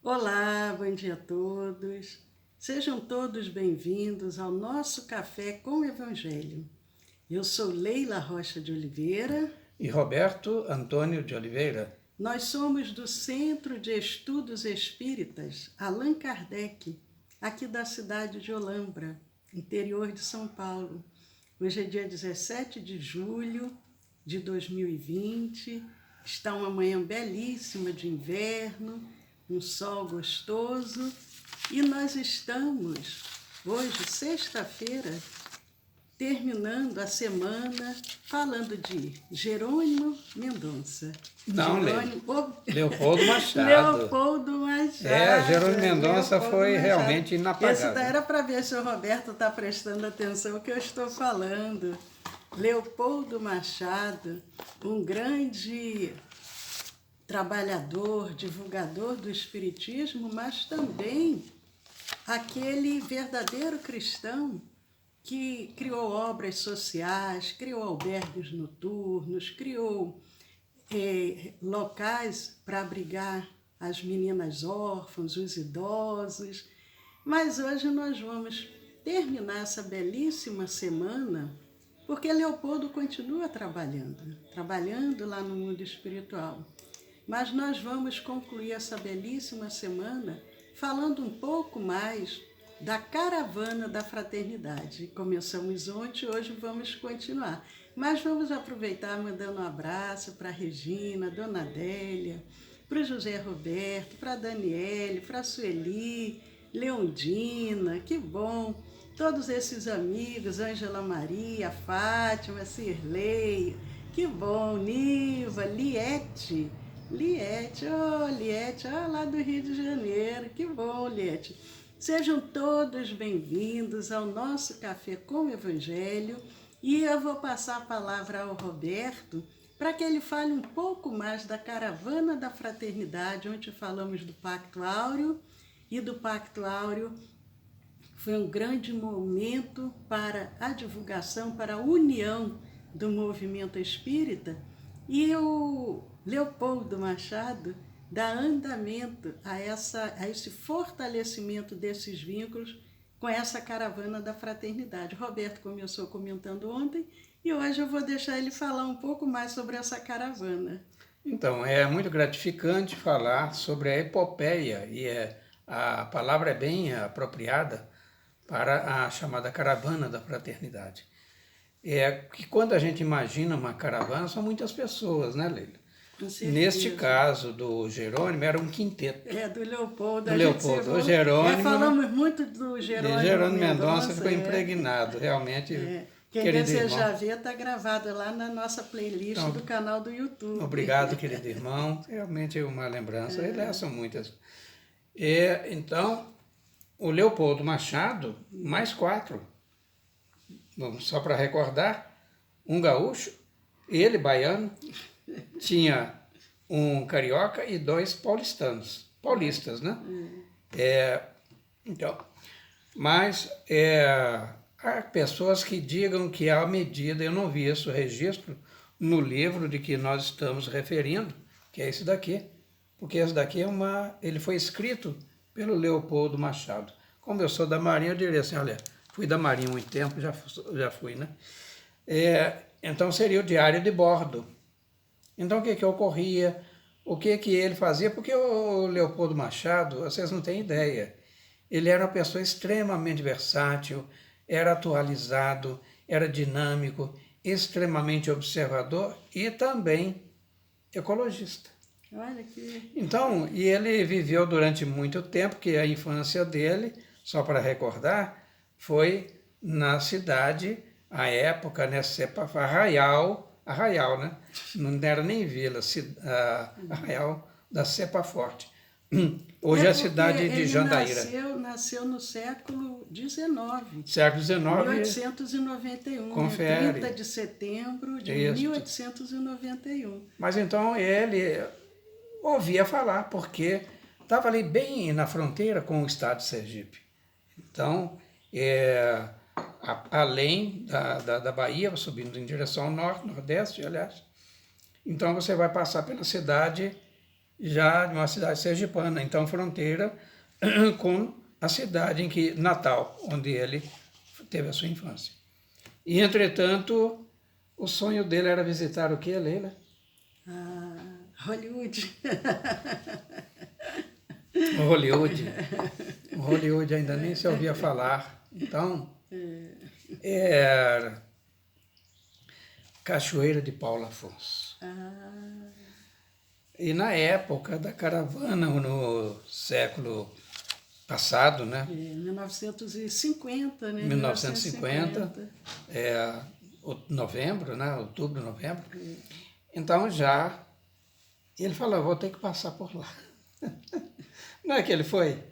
Olá, bom dia a todos. Sejam todos bem-vindos ao nosso Café com o Evangelho. Eu sou Leila Rocha de Oliveira. E Roberto Antônio de Oliveira. Nós somos do Centro de Estudos Espíritas Allan Kardec, aqui da cidade de Olambra, interior de São Paulo. Hoje é dia 17 de julho de 2020. Está uma manhã belíssima de inverno, um sol gostoso, e nós estamos hoje, sexta-feira, terminando a semana falando de Jerônimo Mendonça. Não, Leopoldo Machado. Leopoldo Machado. Jerônimo Mendonça Leopoldo foi Machado. realmente inapagável. Esse daí era para ver se o Roberto está prestando atenção no que eu estou falando. Leopoldo Machado, um grande trabalhador, divulgador do Espiritismo, mas também aquele verdadeiro cristão que criou obras sociais, criou albergues noturnos, criou locais para abrigar as meninas órfãs, os idosos. Mas hoje nós vamos terminar essa belíssima semana, porque Leopoldo continua trabalhando lá no mundo espiritual. Mas nós vamos concluir essa belíssima semana falando um pouco mais da caravana da fraternidade. Começamos ontem, hoje vamos continuar. Mas vamos aproveitar mandando um abraço para a Regina, Dona Adélia, para o José Roberto, para a Daniele, para a Sueli, Leondina, que bom! Todos esses amigos, Ângela Maria, Fátima, Cirlei, que bom! Niva, Liete, lá do Rio de Janeiro, que bom, Liete. Sejam todos bem-vindos ao nosso Café com o Evangelho, e eu vou passar a palavra ao Roberto para que ele fale um pouco mais da caravana da fraternidade, onde falamos do Pacto Áureo, e do Pacto Áureo foi um grande momento para a divulgação, para a união do movimento espírita, e o Leopoldo Machado dá andamento a esse fortalecimento desses vínculos com essa caravana da fraternidade. Roberto começou comentando ontem e hoje eu vou deixar ele falar um pouco mais sobre essa caravana. Então, é muito gratificante falar sobre a epopeia, e a palavra é bem apropriada para a chamada caravana da fraternidade. É que quando a gente imagina uma caravana, são muitas pessoas, né, Leila? Neste caso do Jerônimo, era um quinteto. Do Leopoldo. O Jerônimo. Falamos muito do Jerônimo. Jerônimo Mendonça ficou impregnado, realmente. Quem desejar ver, está gravado lá na nossa playlist do canal do YouTube. Obrigado, querido irmão. Realmente é uma lembrança. São muitas. Então, o Leopoldo Machado, mais 4. Vamos só para recordar, um gaúcho, ele baiano, tinha um carioca e 2 paulistas, né? Mas há pessoas que digam que à medida, eu não vi esse registro no livro de que nós estamos referindo, que é esse daqui, porque esse daqui ele foi escrito pelo Leopoldo Machado. Como eu sou da Marinha, eu diria assim, olha, fui da Marinha há muito tempo, já fui, né? Então seria o diário de bordo. Então o que ocorria, o que ele fazia, porque o Leopoldo Machado, vocês não têm ideia, ele era uma pessoa extremamente versátil, era atualizado, era dinâmico, extremamente observador e também ecologista. Olha que... Então, e ele viveu durante muito tempo, que a infância dele, só para recordar, foi na cidade, à época, né, Arraial, né? Não era nem vila, Arraial da Cepa Forte. Hoje é a cidade de Jandaíra. Nasceu no século XIX. Século XIX. 1891. Confere. 30 de setembro de 1891. Mas então ele ouvia falar, porque estava ali bem na fronteira com o estado de Sergipe. Então, além da Bahia, subindo em direção ao norte, nordeste, aliás. Então você vai passar pela cidade já de uma cidade sergipana, então fronteira com a cidade em que Natal, onde ele teve a sua infância. E, entretanto, o sonho dele era visitar o que, Leila? Hollywood. Hollywood. Hollywood ainda nem se ouvia falar. Então, era Cachoeira de Paulo Afonso. E na época da caravana, no século passado, né? 1950, né? 1950, novembro, né? Outubro, novembro. Então já, ele falou, vou ter que passar por lá. Não é que ele foi?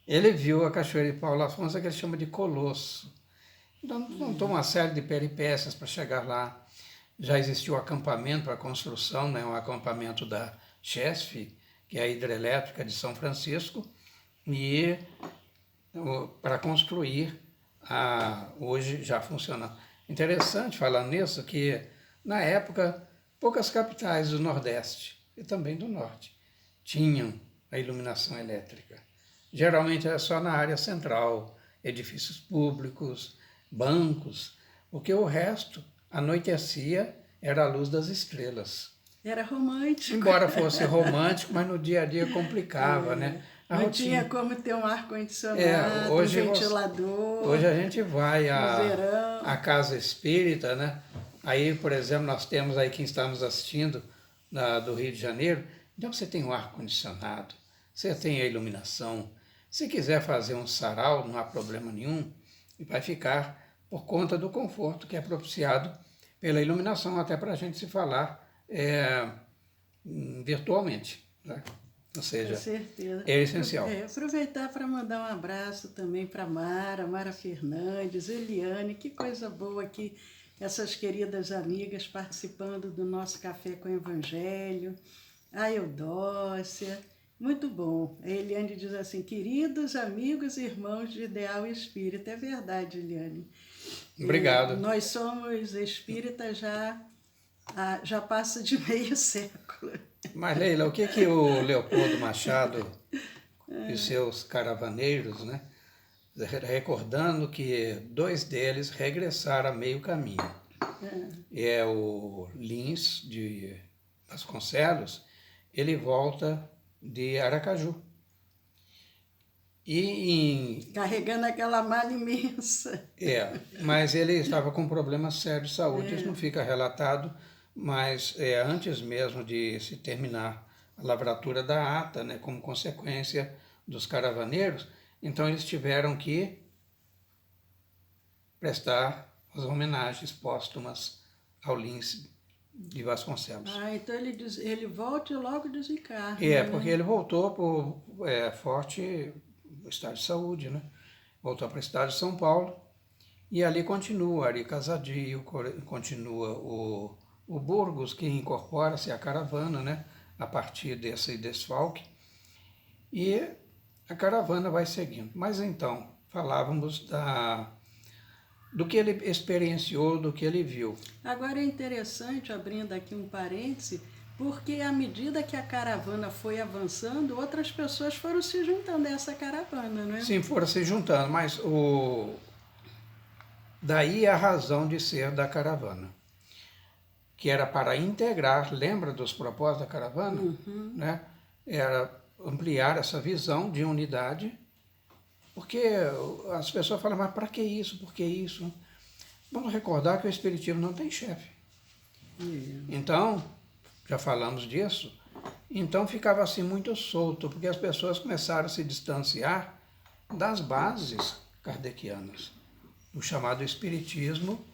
Ele viu a Cachoeira de Paulo Afonso, que ele chama de Colosso. Então montou uma série de peripécias para chegar lá. Já existiu o acampamento para a construção, né? Um acampamento da Chesf, que é a hidrelétrica de São Francisco, e para construir hoje já funciona. Interessante falando nisso que na época poucas capitais do Nordeste e também do Norte tinham a iluminação elétrica. Geralmente era só na área central, edifícios públicos, bancos, porque o resto anoitecia era a luz das estrelas. Era romântico. Embora fosse romântico, mas no dia a dia complicava, né? Não tinha como ter um ar-condicionado, um ventilador. Hoje a gente vai verão. à casa espírita, né? Aí, por exemplo, nós temos aí quem está nos assistindo do Rio de Janeiro, então você tem um ar-condicionado, você tem a iluminação. Se quiser fazer um sarau, não há problema nenhum, e vai ficar por conta do conforto que é propiciado pela iluminação, até para a gente se falar virtualmente, né? Ou seja, com certeza. É essencial. Aproveitar para mandar um abraço também para Mara Fernandes, Eliane, que coisa boa aqui, essas queridas amigas participando do nosso Café com Evangelho, a Eudócia, muito bom. A Eliane diz assim, queridos amigos e irmãos de Ideal Espírita, é verdade, Eliane. Obrigado. Nós somos espíritas já passa de meio século. Mas, Leila, o que o Leopoldo Machado e seus caravaneiros, né, recordando que 2 deles regressaram a meio caminho. É o Lins de Vasconcelos, ele volta de Aracaju. Carregando aquela mala imensa. Mas ele estava com problemas sérios de saúde, isso não fica relatado, mas antes mesmo de se terminar a lavratura da ata, né, como consequência dos caravaneiros, então eles tiveram que prestar as homenagens póstumas ao Lins de Vasconcelos. Então ele volta e logo desencarna. Porque ele voltou por forte estado de saúde, né? Voltou para o estado de São Paulo e ali continua Ari Casadio, continua o Burgos, que incorpora-se à caravana, né? A partir desse desfalque, e a caravana vai seguindo. Mas então, falávamos do que ele experienciou, do que ele viu. Agora é interessante, abrindo aqui um parêntese, porque à medida que a caravana foi avançando, outras pessoas foram se juntando a essa caravana, não é? Sim, foram se juntando, mas daí a razão de ser da caravana, que era para integrar, lembra dos propósitos da caravana? Né? Era ampliar essa visão de unidade, porque as pessoas falam, mas para que isso? Por que isso? Vamos recordar que o Espiritismo não tem chefe. Então, já falamos disso, então ficava assim muito solto, porque as pessoas começaram a se distanciar das bases kardecianas, o chamado Espiritismo,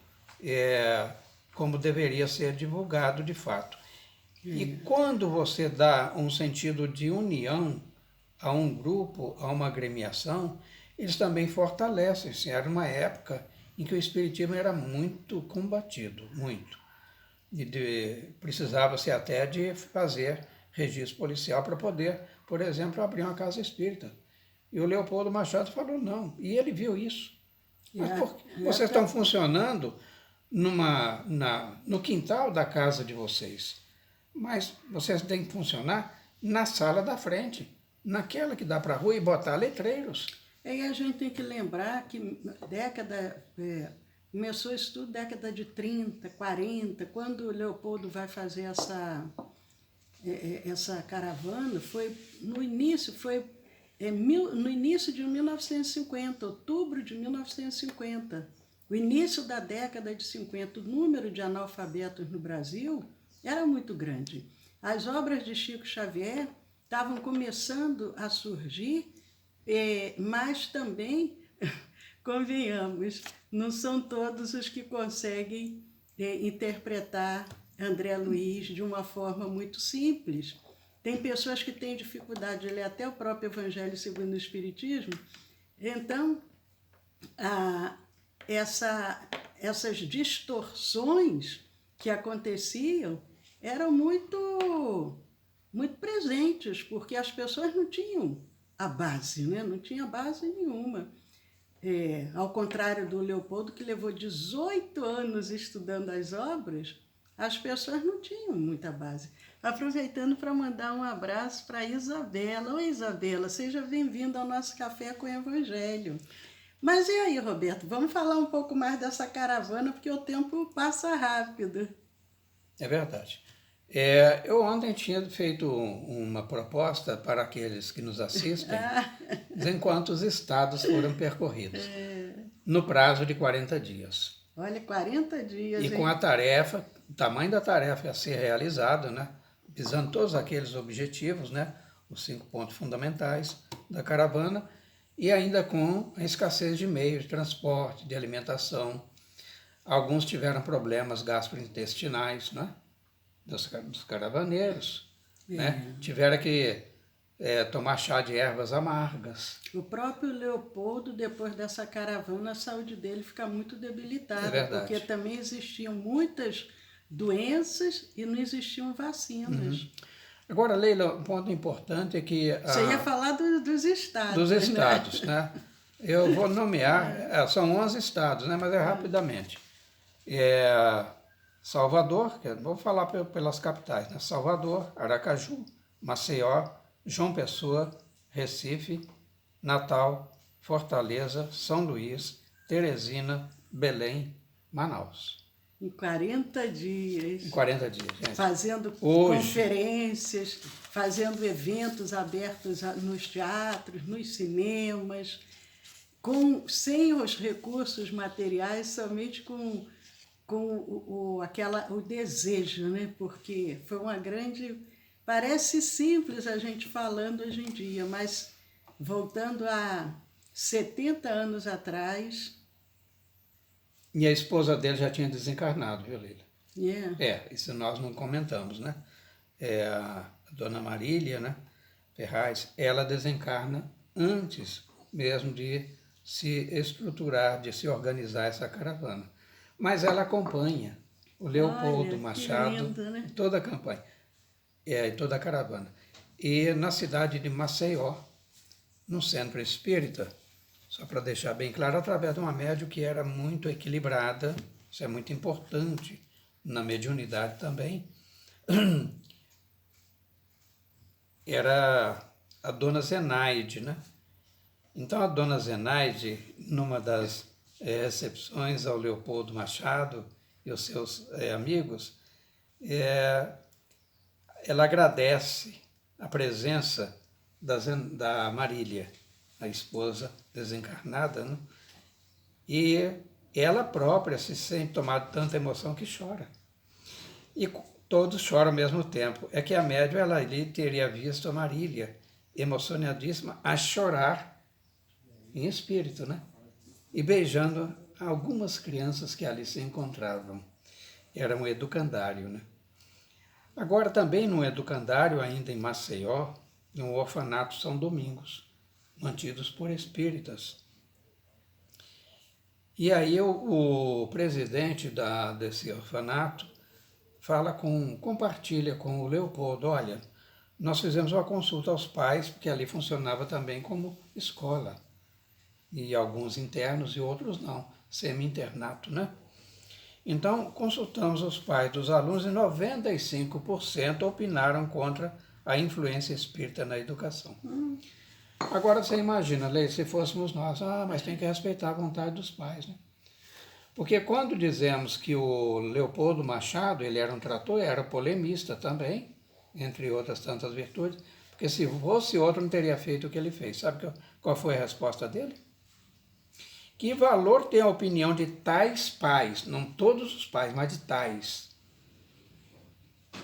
como deveria ser divulgado de fato. E quando você dá um sentido de união a um grupo, a uma agremiação, eles também fortalecem-se. Era uma época em que o Espiritismo era muito combatido, muito. Precisava-se até de fazer registro policial para poder, por exemplo, abrir uma casa espírita. E o Leopoldo Machado falou não, e ele viu isso. Mas vocês estão funcionando no quintal da casa de vocês, mas vocês têm que funcionar na sala da frente, naquela que dá para a rua, e botar letreiros. E a gente tem que lembrar que começou isso tudo década de 30, 40, quando o Leopoldo vai fazer essa caravana, no início de 1950, outubro de 1950, o início da década de 50, o número de analfabetos no Brasil era muito grande. As obras de Chico Xavier estavam começando a surgir, mas também, convenhamos, não são todos os que conseguem interpretar André Luiz de uma forma muito simples. Tem pessoas que têm dificuldade de ler até o próprio Evangelho segundo o Espiritismo. Então, essas distorções que aconteciam eram muito, muito presentes, porque as pessoas não tinham a base, né? Não tinha base nenhuma. Ao contrário do Leopoldo, que levou 18 anos estudando as obras, as pessoas não tinham muita base. Aproveitando para mandar um abraço para a Isabela. Oi, Isabela, seja bem-vinda ao nosso Café com o Evangelho. Mas e aí, Roberto, vamos falar um pouco mais dessa caravana, porque o tempo passa rápido. É verdade. Eu ontem tinha feito uma proposta para aqueles que nos assistem, dizendo quantos estados foram percorridos, no prazo de 40 dias. Olha, 40 dias, E com a tarefa, o tamanho da tarefa a ser realizada, né? Visando todos aqueles objetivos, né? Os 5 pontos fundamentais da caravana, e ainda com a escassez de meios de transporte, de alimentação. Alguns tiveram problemas gastrointestinais, né? Dos caravaneiros, né? Tiveram que tomar chá de ervas amargas. O próprio Leopoldo, depois dessa caravana, a saúde dele fica muito debilitada, porque também existiam muitas doenças e não existiam vacinas. Agora, Leila, um ponto importante é que... Você ia falar dos estados. Dos estados, né? Eu vou nomear, são 11 estados, né? Mas rapidamente. Salvador, vou falar pelas capitais, né? Salvador, Aracaju, Maceió, João Pessoa, Recife, Natal, Fortaleza, São Luís, Teresina, Belém, Manaus. Em 40 dias. Em 40 dias, gente. Fazendo conferências, fazendo eventos abertos nos teatros, nos cinemas, sem os recursos materiais, somente com o desejo, né? Porque foi uma grande... Parece simples a gente falando hoje em dia, mas voltando a 70 anos atrás... E a esposa dele já tinha desencarnado, viu, Leila? Isso nós não comentamos, né? A dona Marília, né, Ferraz, ela desencarna antes mesmo de se estruturar, de se organizar essa caravana. Mas ela acompanha o Leopoldo Machado, lindo, né? em toda a campanha, em toda a caravana. E na cidade de Maceió, no centro espírita, só para deixar bem claro, através de uma médium que era muito equilibrada, isso é muito importante na mediunidade também, era a dona Zenaide, né? Então a dona Zenaide, numa das recepções ao Leopoldo Machado e os seus amigos, ela agradece a presença da Marília, a esposa desencarnada, né? E ela própria se sente tomada de tanta emoção que chora. E todos choram ao mesmo tempo. É que a médium, ela ali teria visto a Marília, emocionadíssima, a chorar em espírito, né? E beijando algumas crianças que ali se encontravam. Era um educandário, né? Agora também no educandário, ainda em Maceió, no orfanato São Domingos, mantidos por espíritas. E aí o presidente desse orfanato compartilha com o Leopoldo, olha, nós fizemos uma consulta aos pais, porque ali funcionava também como escola, e alguns internos e outros não, semi-internato, né? Então, consultamos os pais dos alunos e 95% opinaram contra a influência espírita na educação. Agora você imagina, Lei, se fôssemos nós, mas tem que respeitar a vontade dos pais, né? Porque quando dizemos que o Leopoldo Machado, ele era um trator, era polemista também, entre outras tantas virtudes, porque se fosse outro não teria feito o que ele fez. Sabe qual foi a resposta dele? Que valor tem a opinião de tais pais, não todos os pais, mas de tais,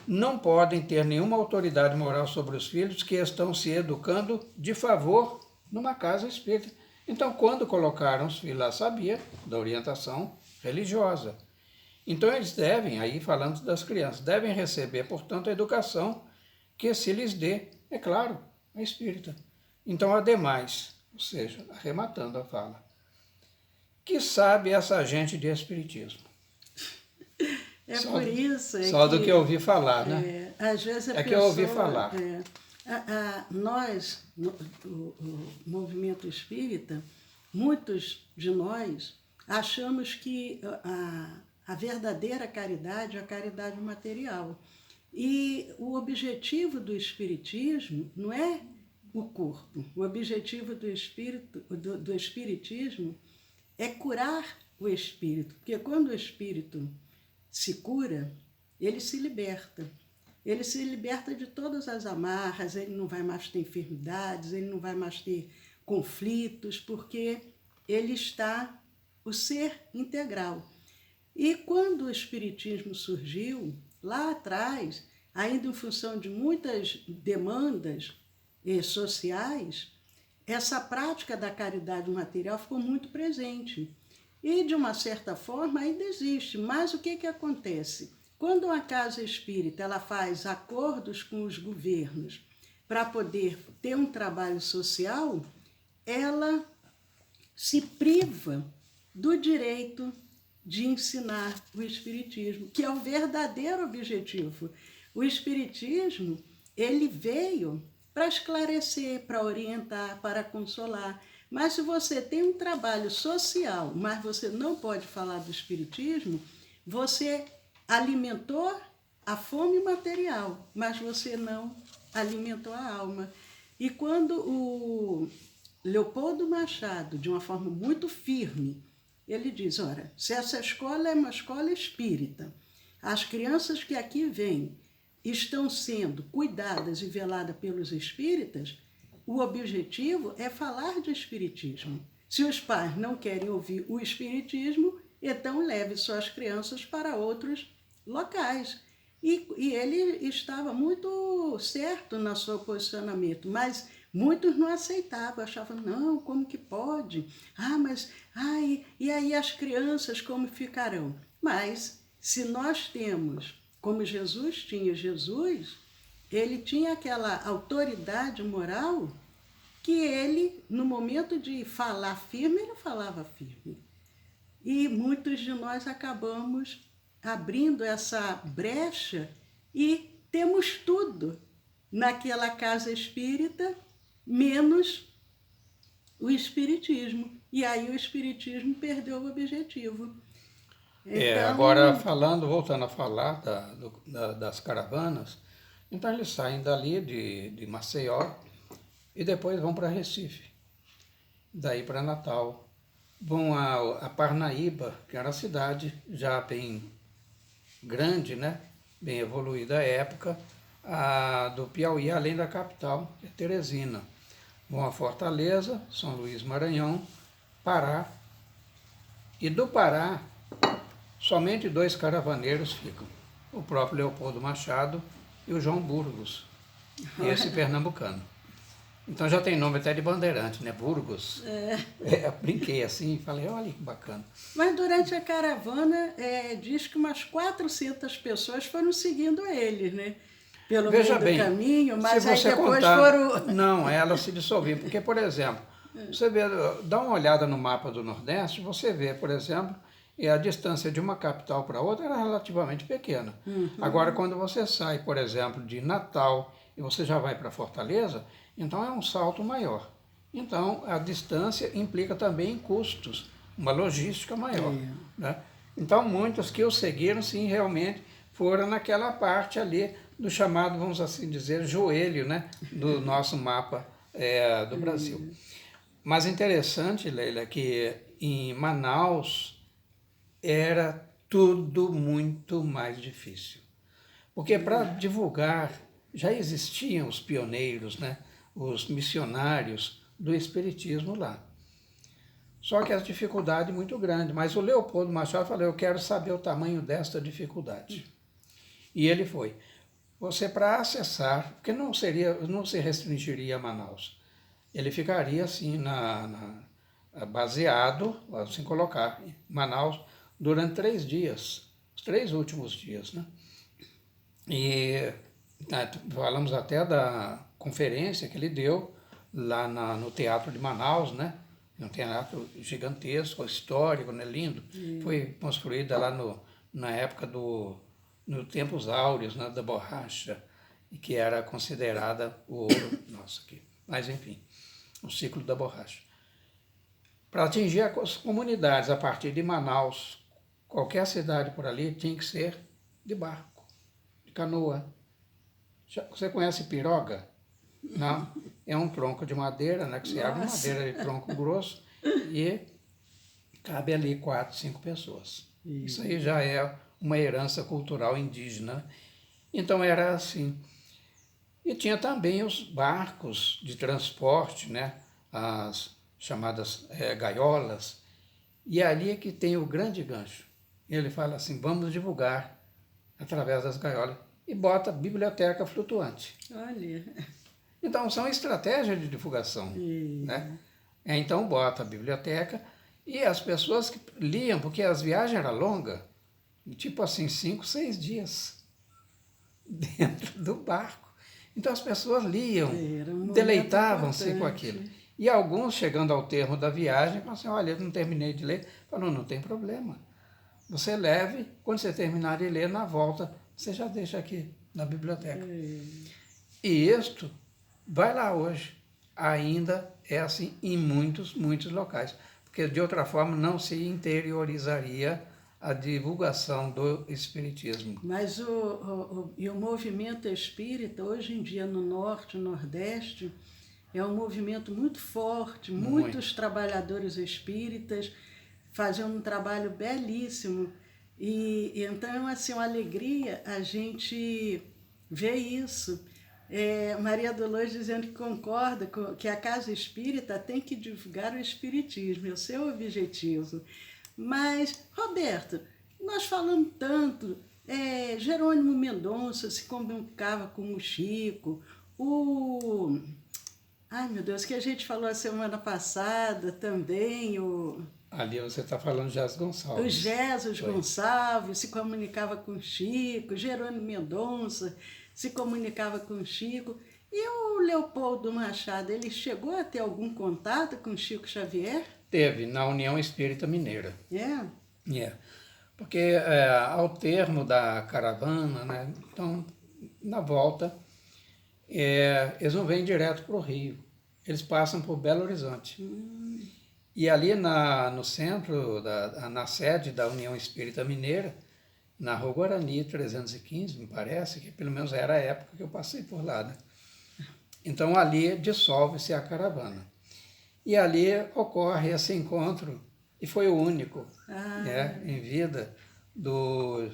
não podem ter nenhuma autoridade moral sobre os filhos que estão se educando de favor numa casa espírita. Então, quando colocaram os filhos lá, sabia da orientação religiosa. Então, eles devem, aí falando das crianças, devem receber, portanto, a educação que se lhes dê, é claro, a espírita. Então, ademais, ou seja, arrematando a fala, que sabe essa gente de espiritismo? Por isso. Só do que eu ouvi falar, né? Às vezes a pessoa, que eu ouvi falar. Nós, o movimento espírita, muitos de nós achamos que a verdadeira caridade é a caridade material. E o objetivo do espiritismo não é o corpo. O objetivo do espiritismo é curar o espírito. Porque quando o espírito se cura, ele se liberta. Ele se liberta de todas as amarras, ele não vai mais ter enfermidades, ele não vai mais ter conflitos, porque ele está o ser integral. E quando o espiritismo surgiu, lá atrás, ainda em função de muitas demandas sociais, essa prática da caridade material ficou muito presente. E, de uma certa forma, ainda existe. Mas o que acontece? Quando uma casa espírita ela faz acordos com os governos para poder ter um trabalho social, ela se priva do direito de ensinar o espiritismo, que é o verdadeiro objetivo. O espiritismo, ele veio para esclarecer, para orientar, para consolar. Mas se você tem um trabalho social, mas você não pode falar do espiritismo, você alimentou a fome material, mas você não alimentou a alma. E quando o Leopoldo Machado, de uma forma muito firme, ele diz, ora, se essa escola é uma escola espírita, as crianças que aqui vêm estão sendo cuidadas e veladas pelos espíritas, o objetivo é falar de espiritismo. Se os pais não querem ouvir o espiritismo, então leve suas crianças para outros locais. E ele estava muito certo no seu posicionamento, mas muitos não aceitavam, achavam, não, como que pode? E aí as crianças como ficarão? Mas se nós temos, como Jesus tinha, ele tinha aquela autoridade moral que ele, no momento de falar firme, ele falava firme. E muitos de nós acabamos abrindo essa brecha e temos tudo naquela casa espírita, menos o espiritismo. E aí o espiritismo perdeu o objetivo. Então, agora voltando a falar das caravanas, então eles saem dali de Maceió e depois vão para Recife, daí para Natal. Vão a Parnaíba, que era uma cidade já bem grande, né? Bem evoluída à época, do Piauí, além da capital, que é Teresina. Vão a Fortaleza, São Luís, Maranhão, Pará. E do Pará, somente 2 caravaneiros ficam, o próprio Leopoldo Machado e o João Burgos, esse pernambucano. Então já tem nome até de bandeirante, né? Burgos. Brinquei assim e falei, olha que bacana. Mas durante a caravana, diz que umas 400 pessoas foram seguindo eles, né? Pelo meio do caminho, mas aí depois foram... Não, elas se dissolviam, porque, por exemplo, você vê, dá uma olhada no mapa do Nordeste, você vê, por exemplo, a distância de uma capital para outra era relativamente pequena. Agora, quando você sai, por exemplo, de Natal e você já vai para Fortaleza, então é um salto maior. Então, a distância implica também custos, uma logística maior. Né? Então, muitos que o seguiram, sim, realmente foram naquela parte ali do chamado, vamos assim dizer, joelho, né, do nosso mapa do Brasil. Mas interessante, Leila, que em Manaus era tudo muito mais difícil. Porque para divulgar, já existiam os pioneiros, né, os missionários do Espiritismo lá. Só que a dificuldade é muito grande. Mas o Leopoldo Machado falou, eu quero saber o tamanho desta dificuldade. E ele foi. Você, para acessar, porque não se restringiria a Manaus. Ele ficaria assim, baseado, assim colocar, em Manaus, durante 3 dias, os 3 últimos dias, né? E falamos até da conferência que ele deu lá no Teatro de Manaus, né? Um teatro gigantesco, histórico, né? Lindo. Foi construída lá na época no tempos áureos, né? Da borracha, e que era considerada o ouro nosso aqui. Mas enfim, o ciclo da borracha. Para atingir as comunidades a partir de Manaus, qualquer cidade por ali tinha que ser de barco, de canoa. Você conhece piroga? Não? É um tronco de madeira, né, que se abre madeira de tronco grosso e cabe ali 4, 5 pessoas. Isso aí já é uma herança cultural indígena. Então era assim. E tinha também os barcos de transporte, né, as chamadas gaiolas. E ali é que tem o grande gancho. Ele fala assim, vamos divulgar através das gaiolas. E bota biblioteca flutuante. Olha. Então, são estratégias de divulgação. Né? Então, bota a biblioteca e as pessoas que liam, porque as viagens eram longas, tipo assim, 5, 6 dias dentro do barco. Então, as pessoas liam, deleitavam-se com aquilo. E alguns, chegando ao termo da viagem, falaram assim, olha, eu não terminei de ler. Falaram, não tem problema. Você leve, quando você terminar de ler, na volta, você já deixa aqui na biblioteca. E isto vai lá hoje. Ainda é assim em muitos, muitos locais. Porque de outra forma não se interiorizaria a divulgação do Espiritismo. Mas o movimento espírita, hoje em dia no Norte, no Nordeste, é um movimento muito forte. Muitos trabalhadores espíritas fazendo um trabalho belíssimo. E então, assim, uma alegria a gente ver isso. Maria Dolores dizendo que concorda que a Casa Espírita tem que divulgar o Espiritismo, é o seu objetivo. Mas, Roberto, nós falamos tanto, Jerônimo Mendonça se comunicava com o Chico, ai meu Deus, que a gente falou a semana passada também, Ali você está falando de Jesus Gonçalves. O Jesus Gonçalves se comunicava com o Chico, Jerônimo Mendonça se comunicava com o Chico. E o Leopoldo Machado, ele chegou a ter algum contato com o Chico Xavier? Teve, na União Espírita Mineira. É? Porque ao termo da caravana, né, então, na volta, eles não vêm direto para o Rio, eles passam por Belo Horizonte. E ali no centro, na sede da União Espírita Mineira, na Rua Guarani 315, me parece, que pelo menos era a época que eu passei por lá, né? Então ali dissolve-se a caravana. E ali ocorre esse encontro, e foi o único em vida do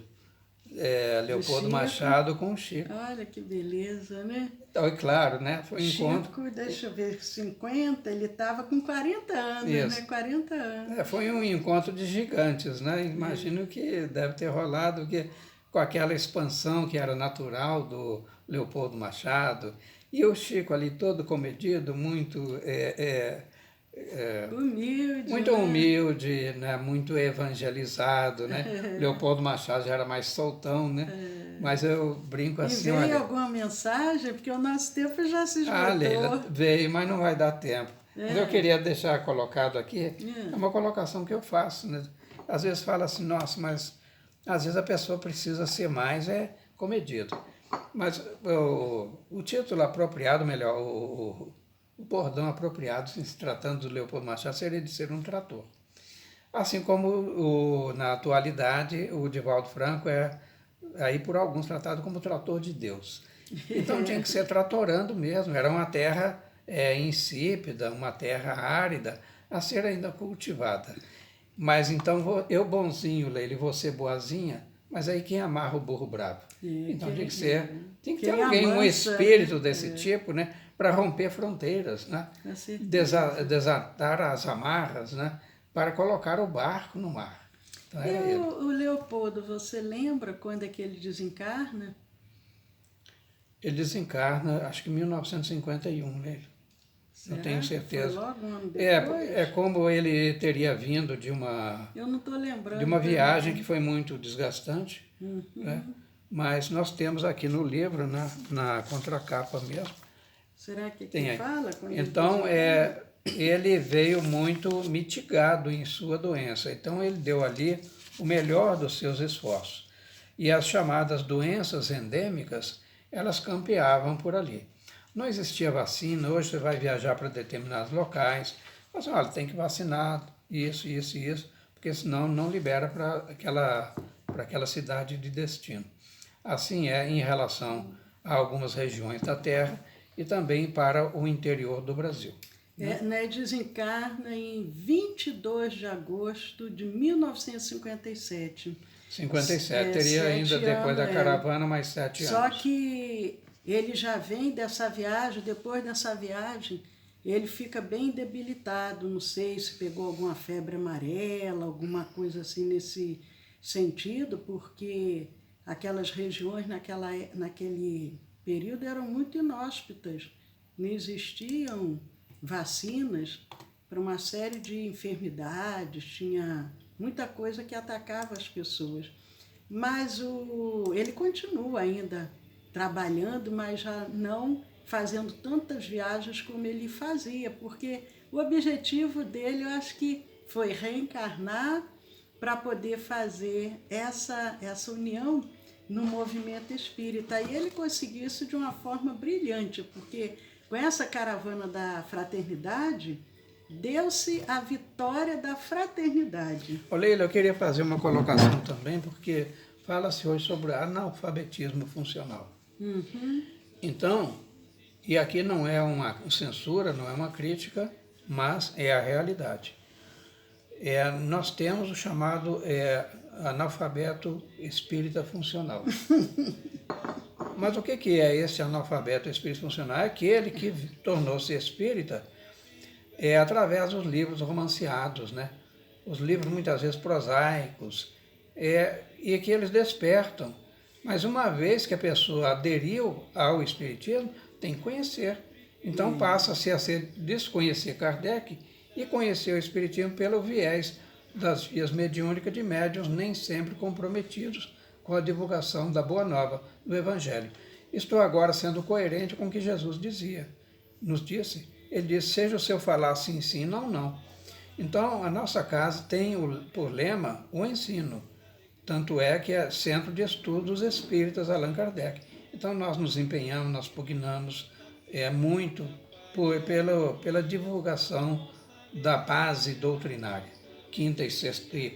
Leopoldo Machado com o Chico. Olha que beleza, né? Então, é claro, né? Foi um encontro. Chico, deixa eu ver, 50, ele estava com 40 anos, né? 40 anos. Foi um encontro de gigantes, né? Imagino que deve ter rolado com aquela expansão que era natural do Leopoldo Machado. E o Chico ali todo comedido, muito humilde. Muito humilde, né? Muito evangelizado, né? Leopoldo Machado já era mais soltão, né? Mas eu brinco assim... E veio alguma mensagem? Porque o nosso tempo já se esgotou. Leila, veio, mas não vai dar tempo. Mas eu queria deixar colocado aqui, é uma colocação que eu faço, né? Às vezes fala assim, nossa, mas às vezes a pessoa precisa ser mais comedido. Mas o título apropriado, melhor, o bordão apropriado, se tratando do Leopoldo Machado, seria de ser um trator. Assim como na atualidade o Divaldo Franco aí por alguns tratado como trator de Deus. Então tinha que ser tratorando mesmo, era uma terra insípida, uma terra árida, a ser ainda cultivada. Mas então eu bonzinho, Leila, e você boazinha, mas aí quem amarra o burro bravo? Então tem que ter alguém, um espírito desse tipo, né, para romper fronteiras, né, desatar as amarras, né, para colocar o barco no mar. Então, o Leopoldo, você lembra quando é que ele desencarna? Ele desencarna, acho que em 1951, né? Não tenho certeza. Foi logo um ano depois? É como ele teria vindo de uma... Eu não estou lembrando. De uma viagem que foi muito desgastante, né? Mas nós temos aqui no livro, na contracapa mesmo. Será que tem fala? Então, ele veio muito mitigado em sua doença. Então, ele deu ali o melhor dos seus esforços. E as chamadas doenças endêmicas, elas campeavam por ali. Não existia vacina, hoje você vai viajar para determinados locais, mas olha, tem que vacinar isso, porque senão não libera para aquela cidade de destino. Assim é em relação a algumas regiões da Terra e também para o interior do Brasil. Desencarna em 22 de agosto de 1957. 57, teria ainda depois da caravana mais 7 anos. Só que ele já vem dessa viagem, depois dessa viagem, ele fica bem debilitado, não sei se pegou alguma febre amarela, alguma coisa assim nesse sentido, porque aquelas regiões naquele período eram muito inóspitas, não existiam vacinas para uma série de enfermidades, tinha muita coisa que atacava as pessoas. Mas ele continua ainda trabalhando, mas já não fazendo tantas viagens como ele fazia, porque o objetivo dele, eu acho que foi reencarnar para poder fazer essa união no movimento espírita. E ele conseguiu isso de uma forma brilhante, porque com essa caravana da fraternidade, deu-se a vitória da fraternidade. Ô Leila, eu queria fazer uma colocação também, porque fala-se hoje sobre analfabetismo funcional. Então, e aqui não é uma censura, não é uma crítica, mas é a realidade. Nós temos o chamado analfabeto espírita funcional. Mas o que é esse analfabeto espírita funcional? É aquele que tornou-se espírita através dos livros romanceados, né? Os livros muitas vezes prosaicos, e que eles despertam. Mas uma vez que a pessoa aderiu ao espiritismo, tem que conhecer. Então passa-se a desconhecer Kardec e conhecer o espiritismo pelo viés das vias mediúnicas de médiuns nem sempre comprometidos com a divulgação da Boa Nova do Evangelho. Estou agora sendo coerente com o que Jesus nos disse. Ele disse, seja o seu falar sim, sim, não, não. Então, a nossa casa tem por lema o ensino. Tanto é que é Centro de Estudos Espíritas Allan Kardec. Então, nós nos empenhamos, nós pugnamos muito pela divulgação da base doutrinária.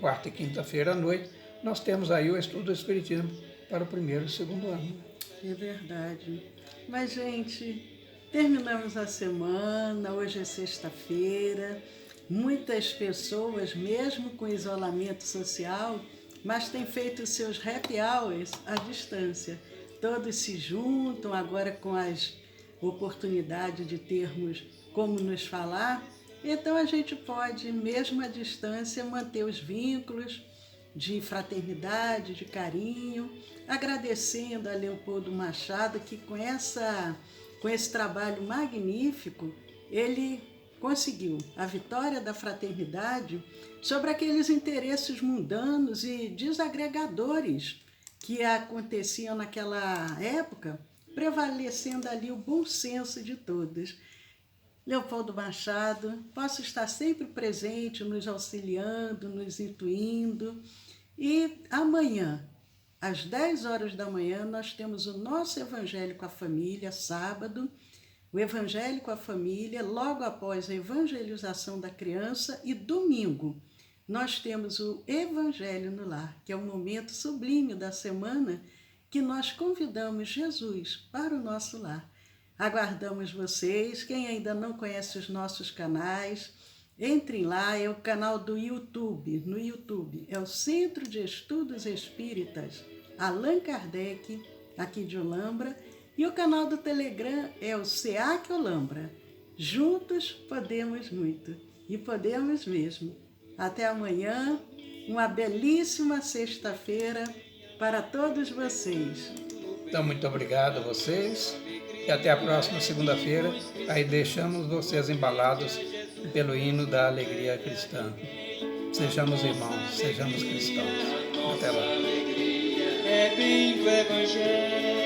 Quarta e quinta-feira à noite, nós temos aí o estudo do Espiritismo para o primeiro e segundo ano. É verdade. Mas, gente, terminamos a semana, hoje é sexta-feira. Muitas pessoas, mesmo com isolamento social, mas têm feito os seus happy hours à distância. Todos se juntam agora com as oportunidades de termos como nos falar. Então a gente pode, mesmo à distância, manter os vínculos de fraternidade, de carinho, agradecendo a Leopoldo Machado que com esse trabalho magnífico, ele conseguiu a vitória da fraternidade sobre aqueles interesses mundanos e desagregadores que aconteciam naquela época, prevalecendo ali o bom senso de todos. Leopoldo Machado, posso estar sempre presente, nos auxiliando, nos intuindo. E amanhã, às 10 horas da manhã, nós temos o nosso Evangelho com a Família, sábado, o Evangelho com a Família, logo após a evangelização da criança, e domingo nós temos o Evangelho no Lar, que é um momento sublime da semana que nós convidamos Jesus para o nosso lar. Aguardamos vocês. Quem ainda não conhece os nossos canais, entrem lá, é o canal do YouTube. No YouTube é o Centro de Estudos Espíritas Allan Kardec, aqui de Olambra, e o canal do Telegram é o SEAC Olambra. Juntos podemos muito, e podemos mesmo. Até amanhã, uma belíssima sexta-feira para todos vocês. Então, muito obrigado a vocês e até a próxima segunda-feira. Aí deixamos vocês embalados pelo hino da alegria cristã. Sejamos irmãos, sejamos cristãos. Até lá. É bem do Evangelho.